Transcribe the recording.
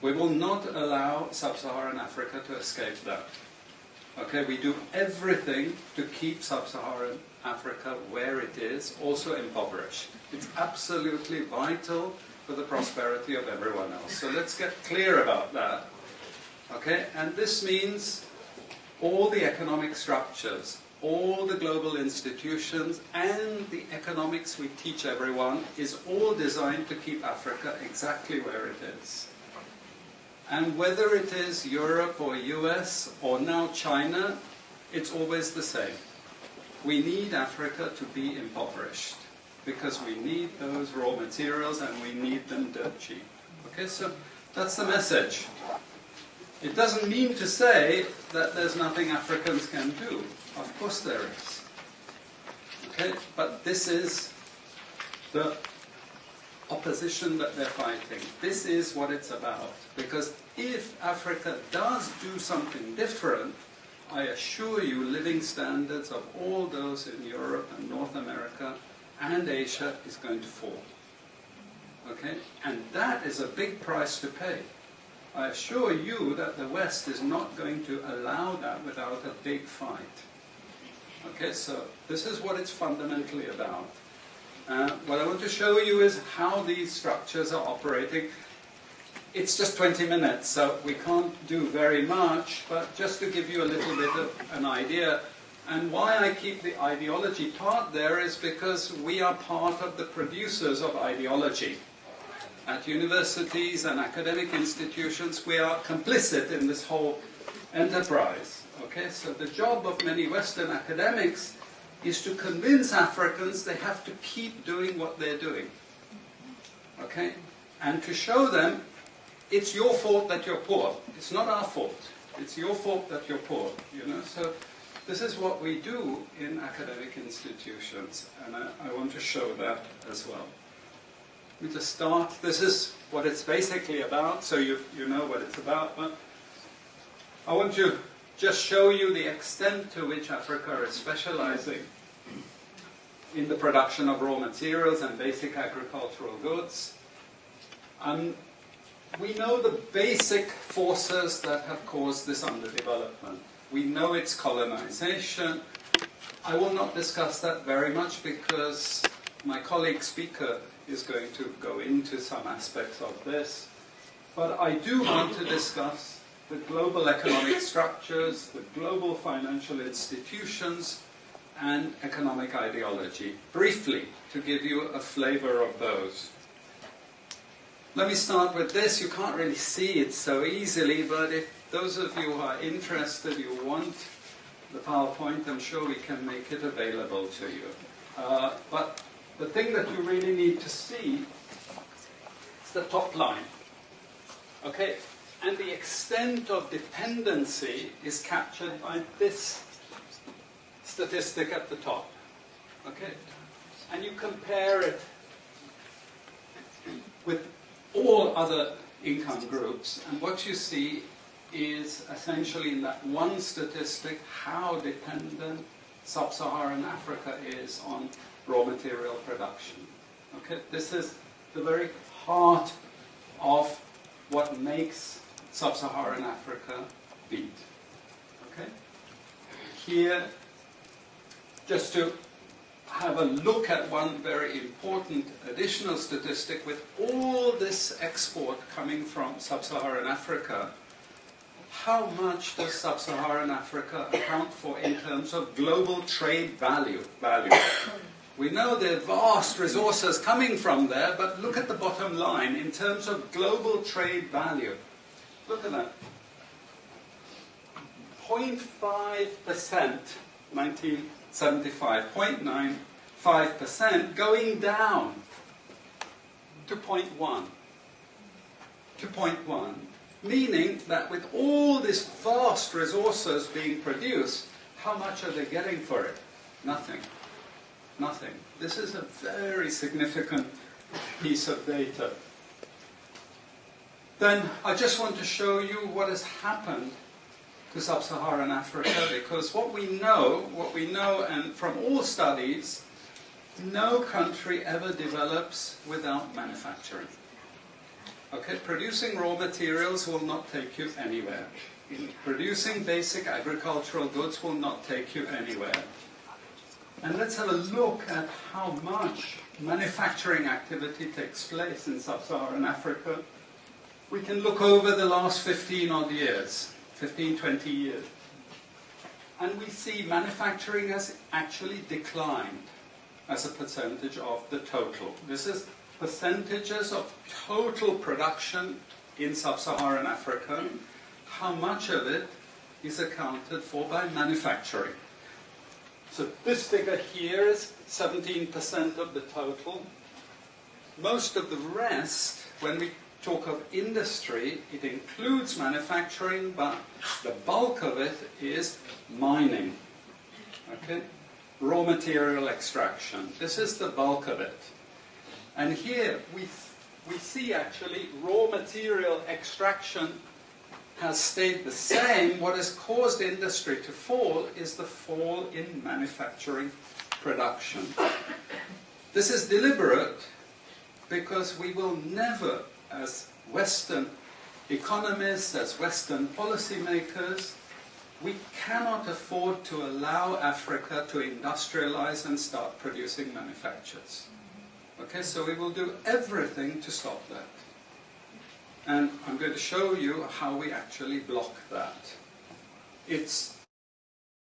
We will not allow sub-Saharan Africa to escape that. Okay, we do everything to keep sub-Saharan Africa where it is, also impoverished. It's absolutely vital for the prosperity of everyone else. So let's get clear about that. Okay, and this means all the economic structures, all the global institutions, and the economics we teach everyone is all designed to keep Africa exactly where it is. And whether it is Europe or US or now China, it's always the same. We need Africa to be impoverished because we need those raw materials and we need them dirt cheap. Okay, so that's the message. It doesn't mean to say that there's nothing Africans can do. Of course there is. Okay, but this is the opposition that they're fighting. This is what it's about. Because if Africa does do something different, I assure you living standards of all those in Europe and North America and Asia is going to fall. Okay? And that is a big price to pay. I assure you that the West is not going to allow that without a big fight. Okay, so this is what it's fundamentally about. What I want to show you is how these structures are operating. It's just 20 minutes, so we can't do very much, but just to give you a little bit of an idea. And why I keep the ideology part there is because we are part of the producers of ideology. At universities and academic institutions, we are complicit in this whole enterprise. Okay, so the job of many Western academics is to convince Africans they have to keep doing what they're doing. Okay? And to show them it's your fault that you're poor. It's not our fault. It's your fault that you're poor. You know? So this is what we do in academic institutions, and I want to show that as well. Let me just start. This is what it's basically about, so you know what it's about. But I want to just show you the extent to which Africa is specializing in the production of raw materials and basic agricultural goods. We know the basic forces that have caused this underdevelopment. We know it's colonization. I will not discuss that very much because my colleague speaker is going to go into some aspects of this. But I do want to discuss the global economic structures, the global financial institutions, and economic ideology, briefly, to give you a flavor of those. Let me start with this. You can't really see it so easily, but if those of you who are interested, you want the PowerPoint, I'm sure we can make it available to you. But the thing that you really need to see is the top line. Okay? And the extent of dependency is captured by this statistic at the top. Okay? And you compare it with all other income groups, and what you see is essentially in that one statistic how dependent sub-Saharan Africa is on raw material production. Okay? This is the very heart of what makes sub-Saharan Africa beat. Okay? Here, just to have a look at one very important additional statistic, with all this export coming from sub-Saharan Africa, how much does sub-Saharan Africa account for in terms of global trade value? We know there are vast resources coming from there, but look at the bottom line in terms of global trade value. Look at that. 0.5%, 1975, 0.95%, going down to 0.1. To 0.1. Meaning that with all these vast resources being produced, how much are they getting for it? Nothing. Nothing. This is a very significant piece of data. Then I just want to show you what has happened to sub-Saharan Africa, because what we know, and from all studies, no country ever develops without manufacturing. Okay, producing raw materials will not take you anywhere. Producing basic agricultural goods will not take you anywhere. And let's have a look at how much manufacturing activity takes place in sub-Saharan Africa. We can look over the last 15 odd years, 15, 20 years. And we see manufacturing has actually declined as a percentage of the total. This is percentages of total production in sub-Saharan Africa. How much of it is accounted for by manufacturing? So this figure here is 17% of the total. Most of the rest, when we talk of industry, it includes manufacturing, but the bulk of it is mining. Okay? Raw material extraction. This is the bulk of it. And here we see actually raw material extraction has stayed the same. What has caused industry to fall is the fall in manufacturing production. This is deliberate because we will never, as Western economists, as Western policymakers, we cannot afford to allow Africa to industrialize and start producing manufactures. Okay, so we will do everything to stop that. And I'm going to show you how we actually block that. It's